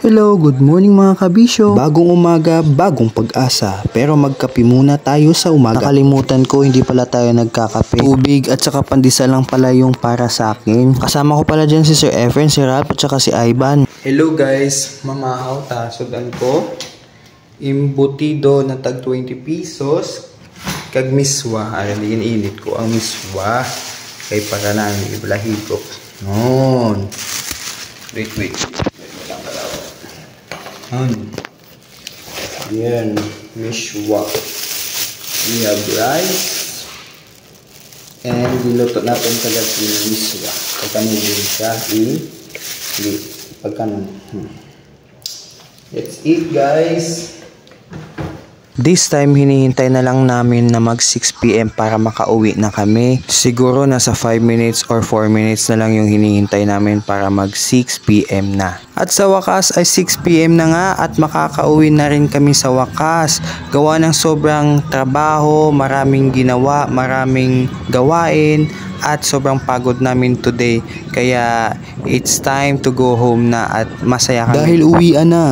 Hello, good morning mga kabisyo. Bagong umaga, bagong pag-asa. Pero magkape muna tayo sa umaga. Nakalimutan ko, hindi pala tayo nagkakape. Tubig at saka pandesal lang pala yung para sa akin. Kasama ko pala dyan si Sir Efren, si Ralph at saka si Ivan. Hello guys, mamahaw tasodan ko. Imbutido na tag 20 pesos. Kag miswa, alam init ko ang miswa. Kay para namin ibalahigo. Noon. Wait. Yan, mishwa. We have rice. And niluto natin kagad yung mishwa. Pagkanin din siya pagkanin. Let's eat guys. This time, hinihintay na lang namin na mag 6 PM para makauwi na kami. Siguro nasa 5 minutes or 4 minutes na lang yung hinihintay namin para mag 6 PM na. At sa wakas ay 6 PM na nga at makakauwi na rin kami sa wakas. Gawa ng sobrang trabaho, maraming ginawa, maraming gawain at sobrang pagod namin today. Kaya it's time to go home na at masaya kami. Dahil uwian na.